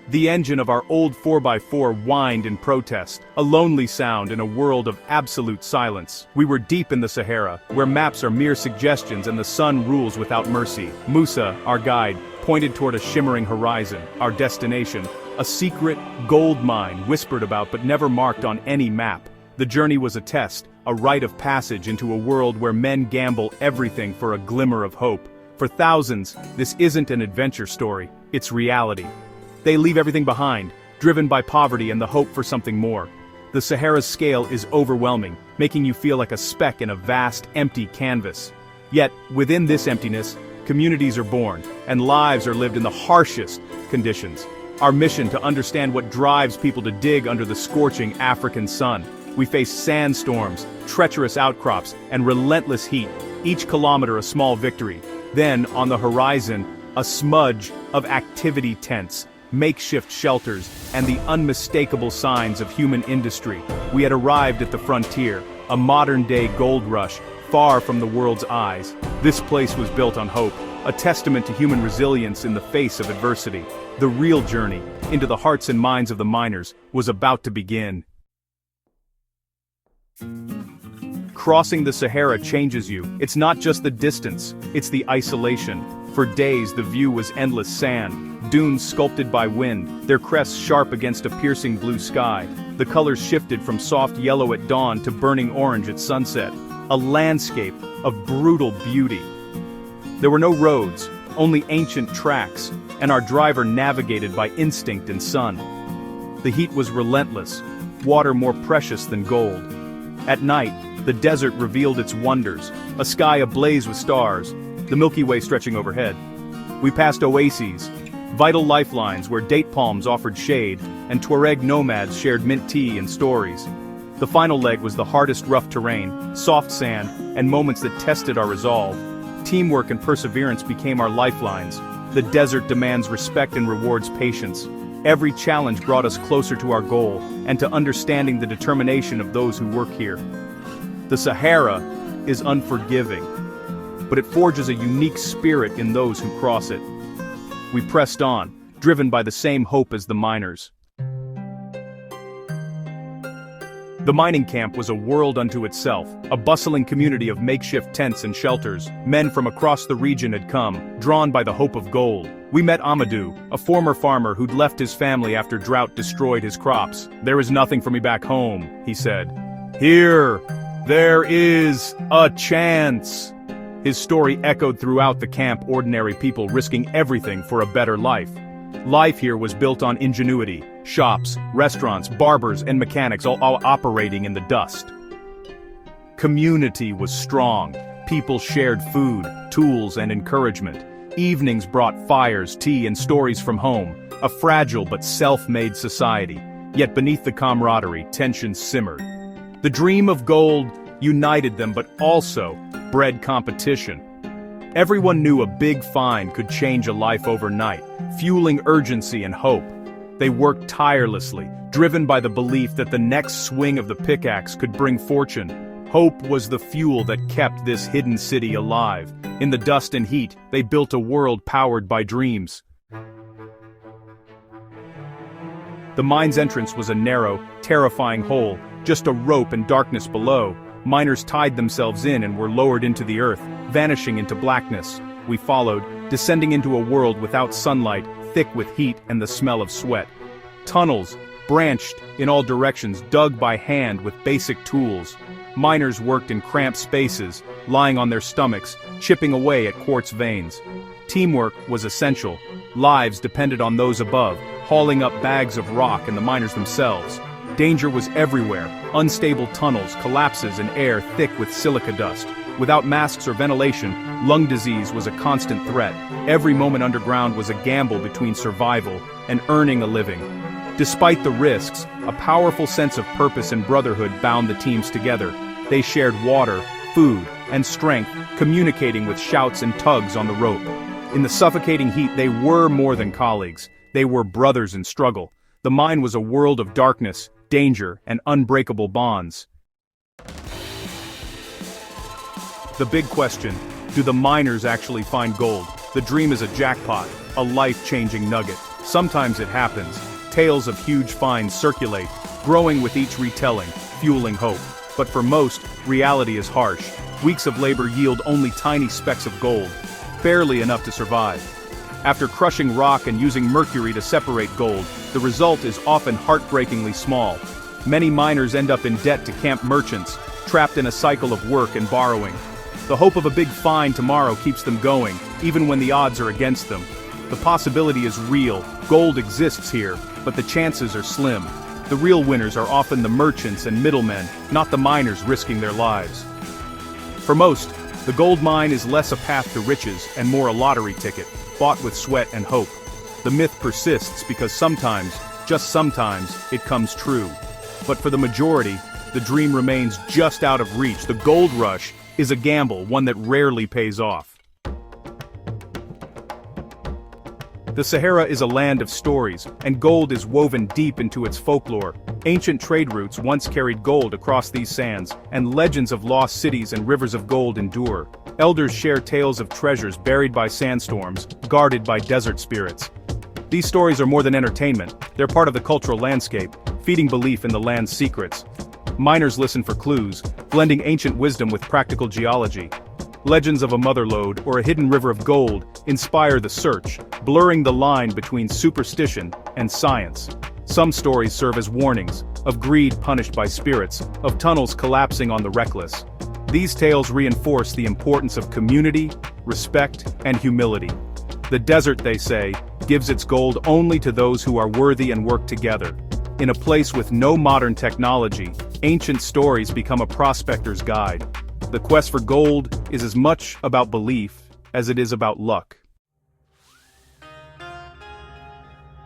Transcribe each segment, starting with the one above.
The engine of our old 4x4 whined in protest, a lonely sound in a world of absolute silence. We were deep in the Sahara, where maps are mere suggestions and the sun rules without mercy. Musa, our guide, pointed toward a shimmering horizon, our destination, a secret gold mine whispered about but never marked on any map. The journey was a test, a rite of passage into a world where men gamble everything for a glimmer of hope. For thousands, this isn't an adventure story, it's reality. They leave everything behind, driven by poverty and the hope for something more. The Sahara's scale is overwhelming, making you feel like a speck in a vast, empty canvas. Yet, within this emptiness, communities are born, and lives are lived in the harshest conditions. Our mission to understand what drives people to dig under the scorching African sun. We face sandstorms, treacherous outcrops, and relentless heat, each kilometer a small victory. Then, on the horizon, a smudge of activity tents, makeshift shelters, and the unmistakable signs of human industry. We had arrived at the frontier, a modern-day gold rush, far from the world's eyes. This place was built on hope, a testament to human resilience in the face of adversity. The real journey, into the hearts and minds of the miners, was about to begin. Crossing the Sahara changes you. It's not just the distance, it's the isolation. For days the view was endless sand, dunes sculpted by wind, their crests sharp against a piercing blue sky. The colors shifted from soft yellow at dawn to burning orange at sunset. A landscape of brutal beauty. There were no roads, only ancient tracks, and our driver navigated by instinct and sun. The heat was relentless, water more precious than gold. At night, the desert revealed its wonders, a sky ablaze with stars, the Milky Way stretching overhead. We passed oases, vital lifelines where date palms offered shade, and Tuareg nomads shared mint tea and stories. The final leg was the hardest rough terrain, soft sand, and moments that tested our resolve. Teamwork and perseverance became our lifelines. The desert demands respect and rewards patience. Every challenge brought us closer to our goal, and to understanding the determination of those who work here. The Sahara is unforgiving, but it forges a unique spirit in those who cross it. We pressed on, driven by the same hope as the miners. The mining camp was a world unto itself, a bustling community of makeshift tents and shelters. Men from across the region had come, drawn by the hope of gold. We met Amadou, a former farmer who'd left his family after drought destroyed his crops. "There is nothing for me back home," he said. "Here, there is a chance." His story echoed throughout the camp, ordinary people risking everything for a better life. Life here was built on ingenuity, shops, restaurants, barbers, and mechanics all operating in the dust. Community was strong. People shared food, tools, and encouragement. Evenings brought fires, tea, and stories from home, a fragile but self-made society. Yet beneath the camaraderie, tensions simmered. The dream of gold united them but also bred competition. Everyone knew a big find could change a life overnight, fueling urgency and hope. They worked tirelessly, driven by the belief that the next swing of the pickaxe could bring fortune. Hope was the fuel that kept this hidden city alive. In the dust and heat, they built a world powered by dreams. The mine's entrance was a narrow, terrifying hole, just a rope and darkness below. Miners tied themselves in and were lowered into the earth, vanishing into blackness. We followed, descending into a world without sunlight, thick with heat and the smell of sweat. Tunnels, branched in all directions, dug by hand with basic tools. Miners worked in cramped spaces, lying on their stomachs, chipping away at quartz veins. Teamwork was essential. Lives depended on those above, hauling up bags of rock and the miners themselves. Danger was everywhere, unstable tunnels, collapses, and air thick with silica dust. Without masks or ventilation, lung disease was a constant threat. Every moment underground was a gamble between survival and earning a living. Despite the risks, a powerful sense of purpose and brotherhood bound the teams together. They shared water, food, and strength, communicating with shouts and tugs on the rope. In the suffocating heat, they were more than colleagues. They were brothers in struggle. The mine was a world of darkness, danger, and unbreakable bonds. The big question, do the miners actually find gold? The dream is a jackpot, a life-changing nugget. Sometimes it happens. Tales of huge finds circulate, growing with each retelling, fueling hope. But for most, reality is harsh. Weeks of labor yield only tiny specks of gold, barely enough to survive. After crushing rock and using mercury to separate gold, the result is often heartbreakingly small. Many miners end up in debt to camp merchants, trapped in a cycle of work and borrowing. The hope of a big find tomorrow keeps them going, even when the odds are against them. The possibility is real, gold exists here, but the chances are slim. The real winners are often the merchants and middlemen, not the miners risking their lives. For most, the gold mine is less a path to riches and more a lottery ticket, bought with sweat and hope. The myth persists because sometimes, just sometimes, it comes true. But for the majority, the dream remains just out of reach. The gold rush is a gamble, one that rarely pays off. The Sahara is a land of stories, and gold is woven deep into its folklore. Ancient trade routes once carried gold across these sands, and legends of lost cities and rivers of gold endure. Elders share tales of treasures buried by sandstorms, guarded by desert spirits. These stories are more than entertainment, they're part of the cultural landscape, feeding belief in the land's secrets. Miners listen for clues, blending ancient wisdom with practical geology. Legends of a mother lode or a hidden river of gold inspire the search, blurring the line between superstition and science. Some stories serve as warnings, of greed punished by spirits, of tunnels collapsing on the reckless. These tales reinforce the importance of community, respect, and humility. The desert, they say, gives its gold only to those who are worthy and work together. In a place with no modern technology, ancient stories become a prospector's guide. The quest for gold is as much about belief as it is about luck.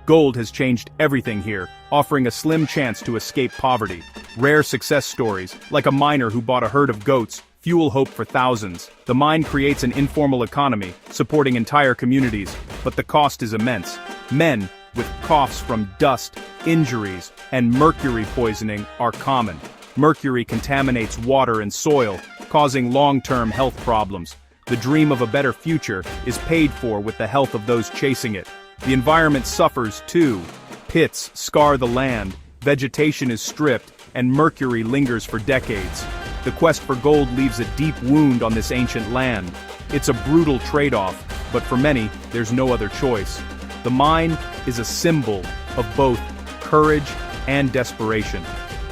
Gold has changed everything here, offering a slim chance to escape poverty. Rare success stories, like a miner who bought a herd of goats, fuel hope for thousands. The mine creates an informal economy, supporting entire communities, but the cost is immense. Men, with coughs from dust, injuries, and mercury poisoning are common. Mercury contaminates water and soil, causing long-term health problems. The dream of a better future is paid for with the health of those chasing it. The environment suffers too. Pits scar the land, vegetation is stripped, and mercury lingers for decades. The quest for gold leaves a deep wound on this ancient land. It's a brutal trade-off, but for many, there's no other choice. The mine is a symbol of both courage and desperation,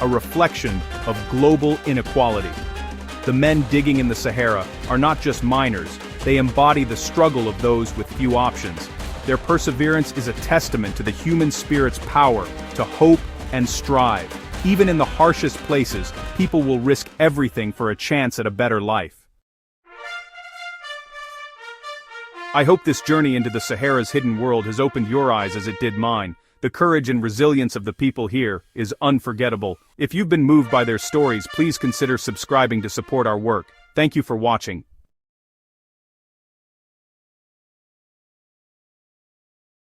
a reflection of global inequality. The men digging in the Sahara are not just miners, they embody the struggle of those with few options. Their perseverance is a testament to the human spirit's power to hope and strive. Even in the harshest places, people will risk everything for a chance at a better life. I hope this journey into the Sahara's hidden world has opened your eyes as it did mine. The courage and resilience of the people here is unforgettable. If you've been moved by their stories, please consider subscribing to support our work. Thank you for watching.